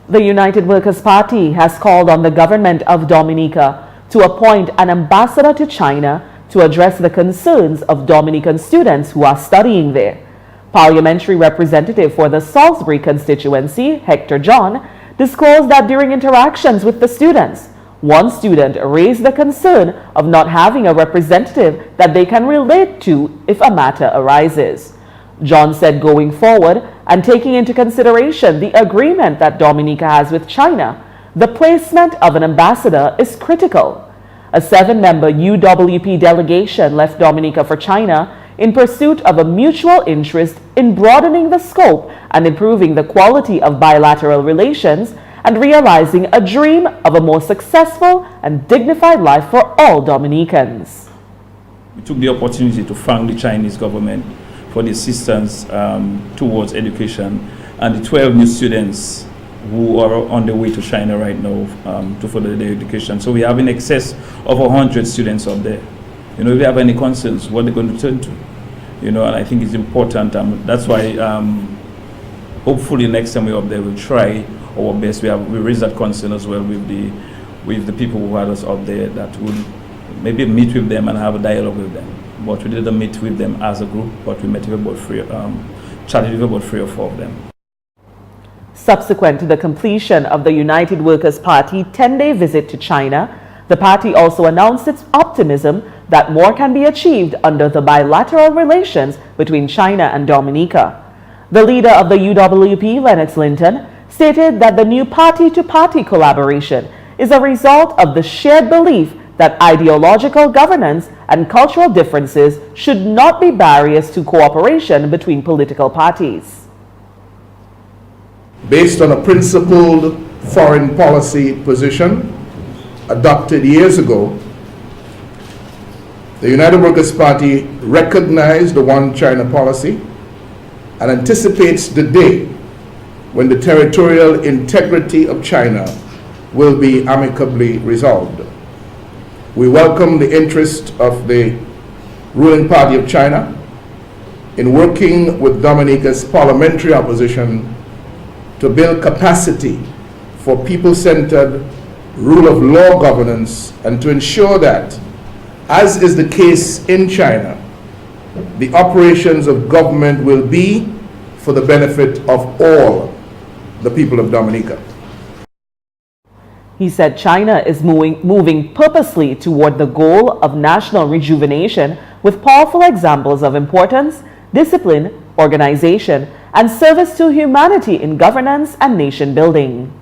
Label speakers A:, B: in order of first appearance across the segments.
A: The United Workers' Party has called on the government of Dominica to appoint an ambassador to China to address the concerns of Dominican students who are studying there. Parliamentary representative for the Salisbury constituency, Hector John, disclosed that during interactions with the students, one student raised the concern of not having a representative that they can relate to if a matter arises. John said going forward and taking into consideration the agreement that Dominica has with China, the placement of an ambassador is critical. A 7-member UWP delegation left Dominica for China in pursuit of a mutual interest in broadening the scope and improving the quality of bilateral relations and realizing a dream of a more successful and dignified life for all Dominicans.
B: We took the opportunity to thank the Chinese government for the assistance towards education and the 12 new students who are on the way to China right now to further their education. So we have in excess of 100 students up there. You know, if they have any concerns, what they're going to turn to. You know, and I think it's important. That's why hopefully next time we're up there, we'll try our best. We raise that concern as well with the people who had us up there, that will maybe meet with them and have a dialogue with them. But we didn't meet with them as a group, but we met with about chatted with about 3 or 4 of them.
A: Subsequent to the completion of the United Workers' Party 10-day visit to China, the party also announced its optimism that more can be achieved under the bilateral relations between China and Dominica. The leader of the UWP, Lennox Linton, stated that the new party-to-party collaboration is a result of the shared belief that ideological governance and cultural differences should not be barriers to cooperation between political parties.
C: Based on a principled foreign policy position adopted years ago, the United Workers' Party recognized the One China policy and anticipates the day when the territorial integrity of China will be amicably resolved. We welcome the interest of the ruling party of China in working with Dominica's parliamentary opposition to build capacity for people-centered rule of law governance and to ensure that, as is the case in China, the operations of government will be for the benefit of all the people of Dominica.
A: He said China is moving purposely toward the goal of national rejuvenation with powerful examples of importance, discipline, organization, and service to humanity in governance and nation building.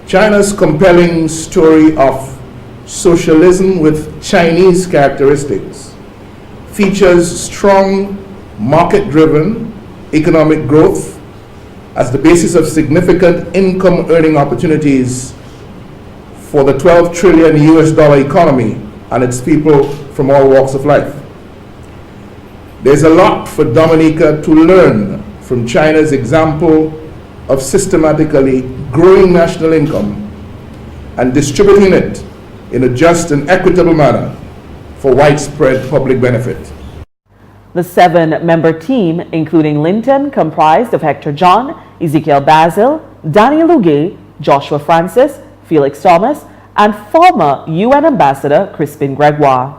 C: China's compelling story of socialism with Chinese characteristics features strong market-driven economic growth as the basis of significant income-earning opportunities for the $12 trillion US economy and its people from all walks of life. There's a lot for Dominica to learn from China's example of systematically growing national income and distributing it in a just and equitable manner for widespread public benefit.
A: The 7-member team, including Linton, comprised of Hector John, Ezekiel Basil, Danny Lugay, Joshua Francis, Felix Thomas, and former UN Ambassador Crispin Gregoire.